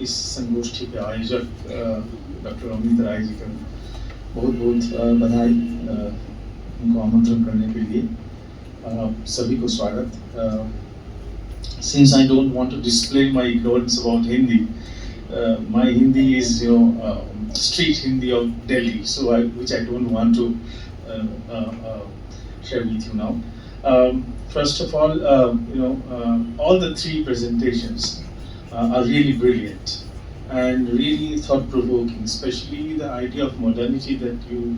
इस संगोष्ठी के आयोजक डॉक्टर अमित राय जी का बहुत बहुत बधाई उनको आमंत्रण करने के लिए सभी को स्वागत। Since I don't want to display my ignorance about Hindi, my Hindi is street Hindi of Delhi, so which I don't want to share with you now. First of all, all the three presentations are really brilliant and really thought-provoking. Especially the idea of modernity that you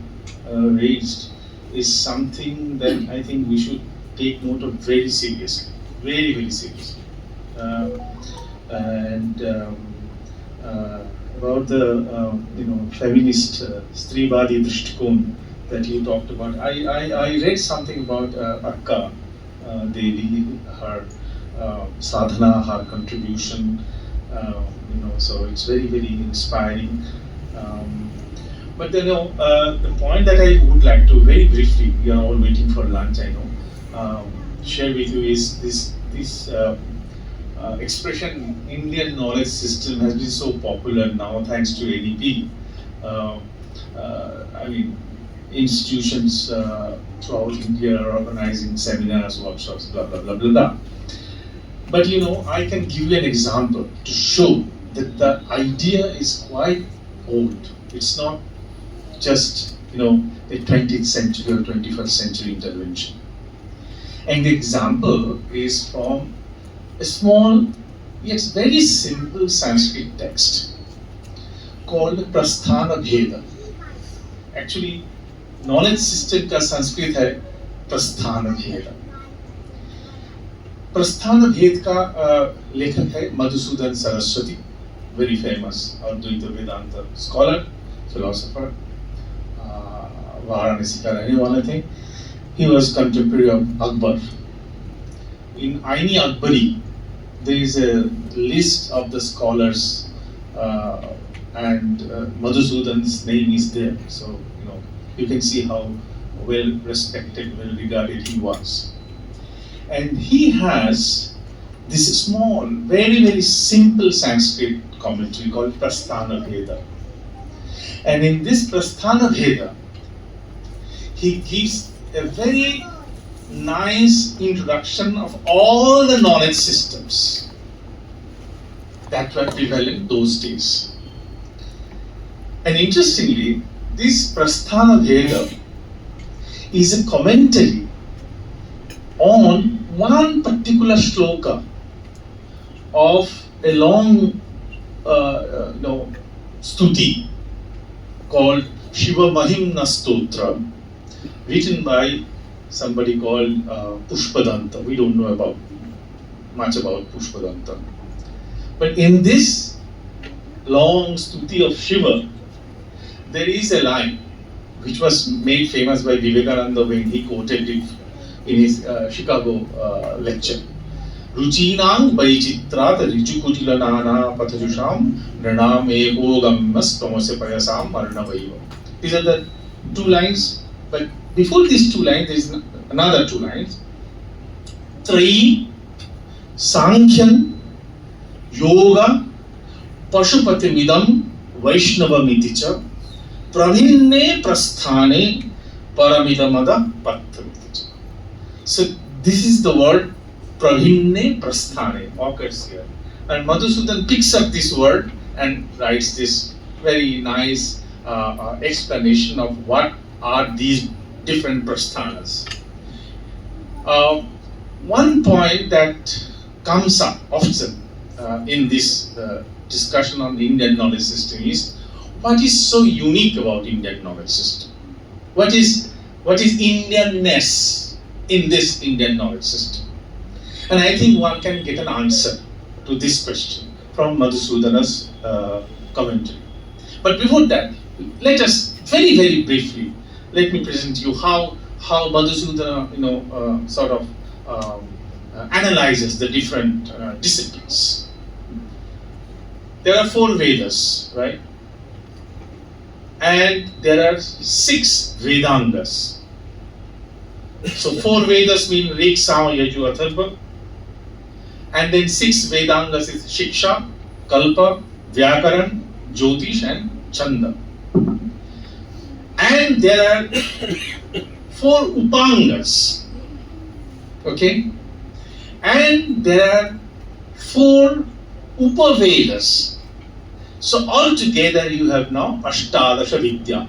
raised is something that I think we should take note of very seriously, very very seriously. And about the feminist Strivadi Drishtikon that you talked about, I read something about Akka Devi, her sadhana, her contribution. So it's very very inspiring. But the point that I would like to very briefly, we are all waiting for lunch, I know, share with you is this expression Indian knowledge system has been so popular now thanks to ADP. I mean, institutions throughout India are organizing seminars, workshops, blah blah blah blah blah. But I can give you an example to show that the idea is quite old. It's not just a 20th century or 21st century intervention. And the example is from a small yet very simple Sanskrit text called Prasthana Bheda. Actually, knowledge system का संस्कृत है प्रस्थान भेद. प्रस्थान भेद का लेखक है Madhusudan Saraswati, very famous Advaita Vedanta scholar, philosopher, Varanasi का रहने वाले थे. He was contemporary of Akbar. In Aini Akbari, there is a list of the scholars, and Madhusudan's name is there. So you can see how well respected, well regarded he was. And he has this small, very very simple Sanskrit commentary called Prasthana Bheda. And in this Prasthana Bheda, he gives a very nice introduction of all the knowledge systems that were prevalent those days. And interestingly, this Prasthana Bheda is a commentary on one particular shloka of a long stuti called Shiva Mahimna Stotra, written by somebody called Pushpadanta. We don't know much about Pushpadanta. But in this long stuti of Shiva, there is a line which was made famous by Vivekananda when he quoted it in his Chicago lecture. Ruchinang Baichitrat Rijukutilana Pathajusham Nanam Egogammas Tomase Payasam Marnavaiva. These are the two lines, but before these two lines, there is another two lines. Trayi Sankhyan Yoga Pashupati Midam Vaishnava Miticha Pravinne Prasthane Paramidamada Patramiticha. So this is the word Pravinne Prasthane occurs here. And Madhusudan picks up this word and writes this very nice explanation of what are these different prasthanas. One point that comes up often in this discussion on the Indian knowledge system is what is so unique about Indian knowledge system? What is Indianness in this Indian knowledge system? And I think one can get an answer to this question from Madhusudana's commentary. But before that, let us very very briefly let me present you how Madhusudana sort of analyzes the different disciplines. There are 4 Vedas, right? And there are 6 Vedangas. So 4 Vedas mean Rig, Sama, Yaju, Atharva. And then 6 Vedangas is Shiksha, Kalpa, Vyakaran, Jyotish and Chanda. And there are 4 Upangas. Okay? And there are 4 Upavedas. So altogether you have now Ashtadasha Vidya,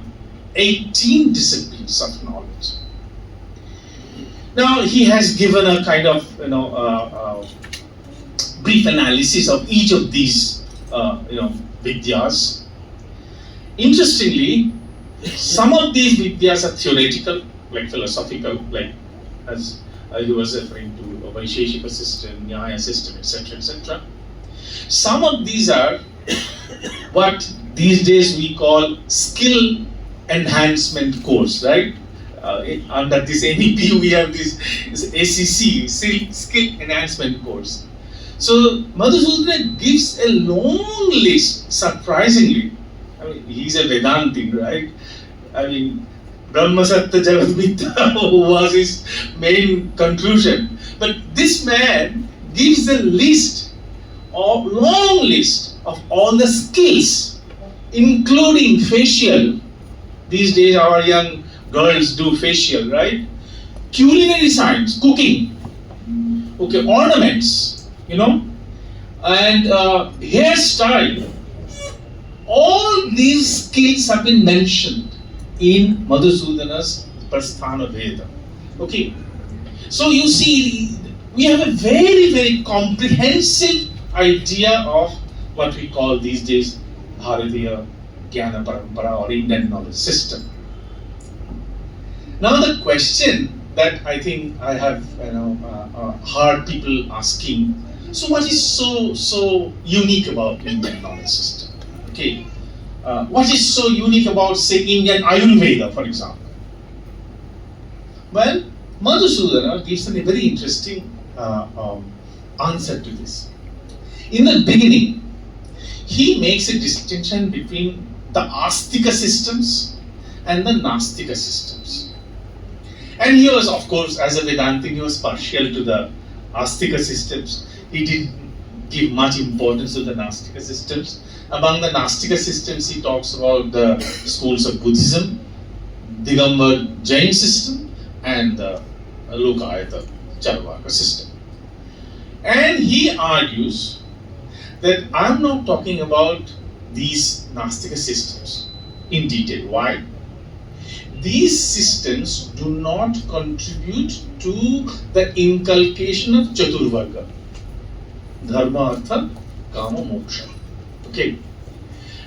18 disciplines of knowledge. Now he has given a kind of brief analysis of each of these Vidyas. Interestingly, some of these Vidyas are theoretical, like philosophical, like as he was referring to Vaisheshika system, Nyaya system, etc., etc. Some of these are what these days we call skill enhancement course, right? Under this NEP we have this ACC, skill enhancement course. So Madhusudana gives a long list, surprisingly. I mean, he's a Vedantin, right? I mean, Brahma Sattva Jagat Mithya was his main conclusion. But this man gives a long list of all the skills, including facial. These days our young girls do facial, right? Culinary science, cooking, okay, ornaments, and hairstyle. All these skills have been mentioned in Madhusudana's Prasthana Veda. Okay, so you see, we have a very, very comprehensive idea of what we call these days Bharatiya Jnana Parampara or Indian knowledge system. Now the question that I think I have heard people asking, so what is so unique about Indian knowledge system? Okay, what is so unique about, say, Indian Ayurveda, for example? Well, Madhusudana gives a very interesting answer to this. In the beginning, he makes a distinction between the Astika systems and the Nastika systems. And he was, of course, as a Vedantin, he was partial to the Astika systems. He didn't give much importance to the Nastika systems. Among the Nastika systems, he talks about the schools of Buddhism, Digambar Jain system, and the Lokayata Charvaka system. And he argues that I'm not talking about these Nastika systems in detail. Why? These systems do not contribute to the inculcation of Chaturvarga, Dharma, Artha, Kama, Moksha. Okay,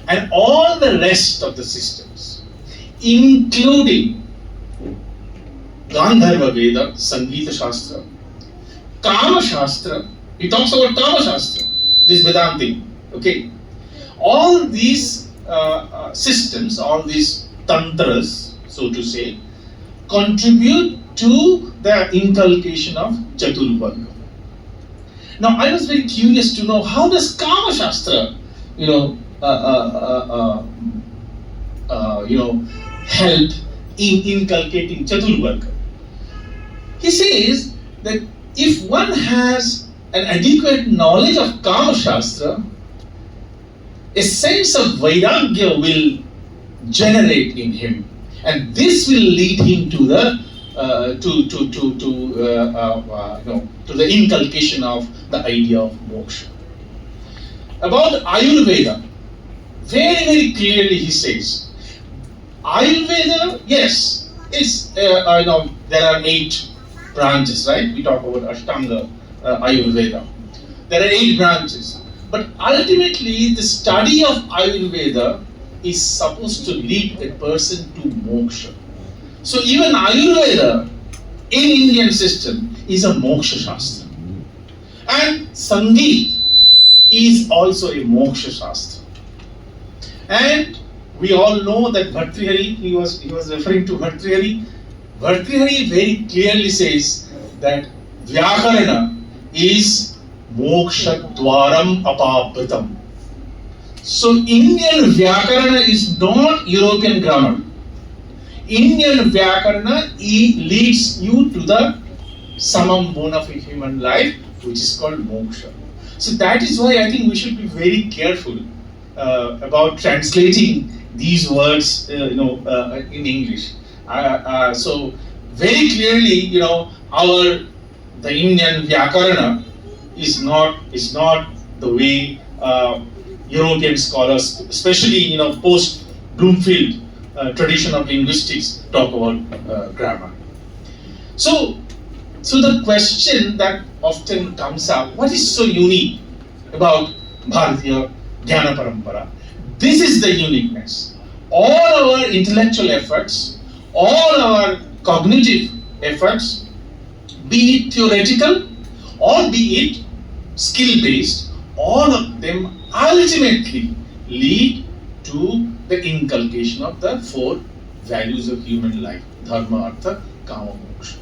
and all the rest of the systems, including Gandharva Veda, Sangeeta Shastra, Kama Shastra, he talks about Kama Shastra, this Vedanti, okay. All these systems, all these tantras, so to say, contribute to the inculcation of Chaturvarga. Now, I was very curious to know, how does Kama Shastra help in inculcating Chaturvarga? He says that if one has an adequate knowledge of Kama Shastra, a sense of Vairagya will generate in him, and this will lead him to the to the inculcation of the idea of moksha. About Ayurveda, very, very clearly he says, Ayurveda, yes, it's there are 8 branches, right? We talk about Ashtanga Ayurveda. There are 8 branches, but ultimately the study of Ayurveda is supposed to lead a person to moksha. So even Ayurveda in Indian system is a moksha shastra, and Sangeet is also a moksha shastra. And we all know that Bhartrihari, he was referring to Bhartrihari. Bhartrihari very clearly says that Vyakarana is moksha dwaram apabritam. So Indian Vyakarana is not European grammar. Indian Vyakarana leads you to the summum bona of human life, which is called moksha. So that is why I think we should be very careful about translating these words, in English. So very clearly, our the Indian Vyakarana is not the way European scholars, especially post Bloomfield tradition of linguistics, talk about grammar. So, so the question that often comes up: what is so unique about Bharatiya Jnana Parampara? This is the uniqueness. All our intellectual efforts, all our cognitive efforts, be it theoretical or be it skill based, all of them ultimately lead to the inculcation of the four values of human life: dharma, artha, kama, moksha.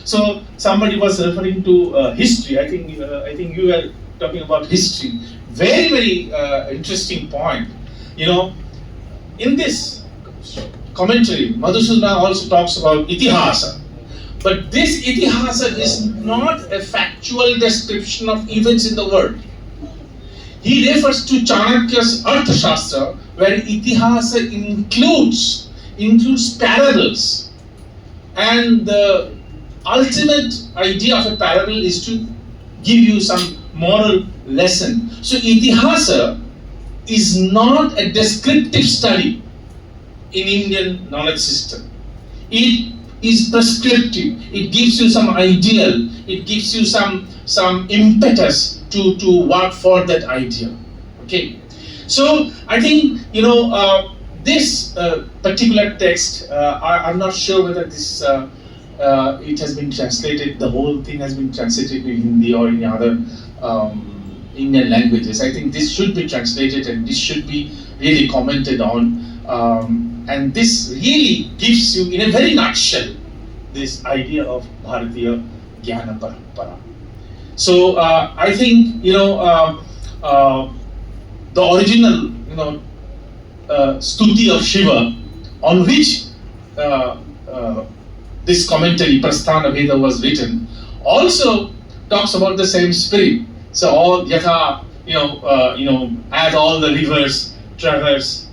So somebody was referring to history. I think you were talking about history. Very very interesting point. In this commentary, Madhusudana also talks about itihasa. But this itihasa is not a factual description of events in the world. He refers to Chanakya's Arthashastra, where itihasa includes parables. And the ultimate idea of a parable is to give you some moral lesson. So itihasa is not a descriptive study in Indian knowledge system. It is prescriptive. It gives you some ideal. It gives you some impetus to work for that ideal. Okay. So I think this particular text. I'm not sure whether this it has been translated. The whole thing has been translated in Hindi or in other Indian languages. I think this should be translated and this should be really commented on. And this really gives you, in a very nutshell, this idea of Bharatiya Jnana Parampara. So I think the original stuti of Shiva, on which this commentary Prasthana Veda was written, also talks about the same spirit. So all yatha, as all the rivers traverse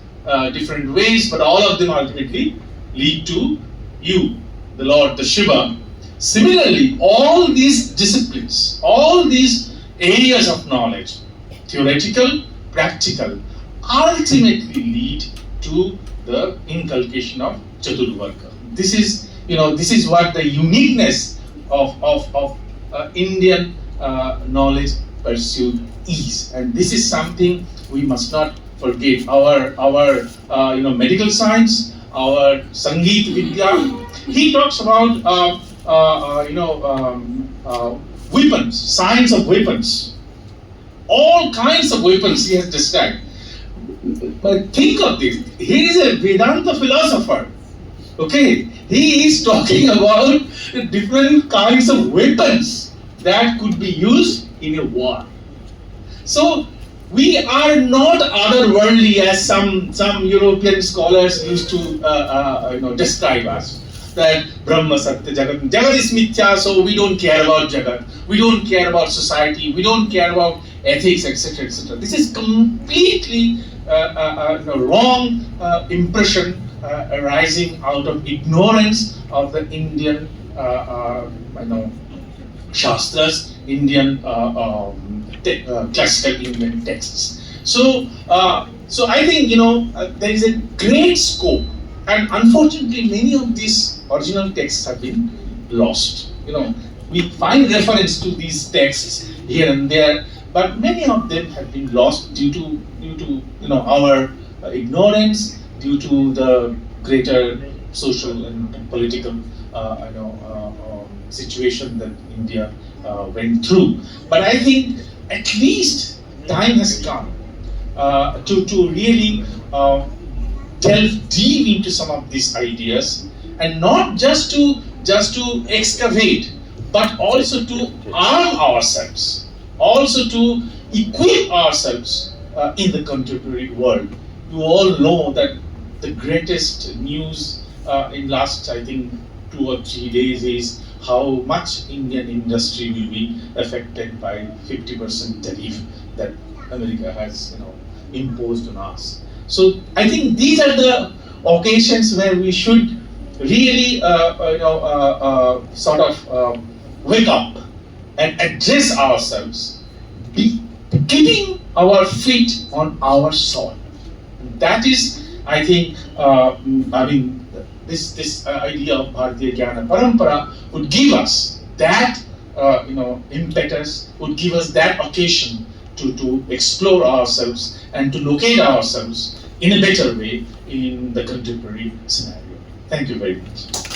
different ways, but all of them ultimately lead to you, the Lord, the Shiva. Similarly, all these disciplines, all these areas of knowledge, theoretical, practical, ultimately lead to the inculcation of Chaturvarga. This is what the uniqueness of Indian knowledge pursuit is, and this is something we must not forget. Our medical science, our Sangeet Vidya. He talks about weapons, science of weapons, all kinds of weapons he has described. But think of this: he is a Vedanta philosopher. Okay, he is talking about different kinds of weapons that could be used in a war. So we are not otherworldly as some European scholars used to describe us. That Brahma Satya Jagat. Jagat is mithya, so we don't care about Jagat. We don't care about society. We don't care about ethics, etc., etc. This is completely wrong impression arising out of ignorance of the Indian Shastras, Indian classical Indian texts. So I think there is a great scope, and unfortunately many of these original texts have been lost. We find reference to these texts here and there, but many of them have been lost due to our ignorance, due to the greater social and political situation that India went through. But I think at least time has come to really delve deep into some of these ideas, and not just to excavate, but also to arm ourselves, also to equip ourselves in the contemporary world. You all know that the greatest news in last, I think, 2 or 3 days is how much Indian industry will be affected by 50% tariff that America has imposed on us. So I think these are the occasions where we should really sort of wake up and address ourselves, be keeping our feet on our soil. That is, I think, this idea of Bharatiya Jnana Parampara would give us that impetus, would give us that occasion to explore ourselves and to locate ourselves in a better way in the contemporary scenario. Thank you very much.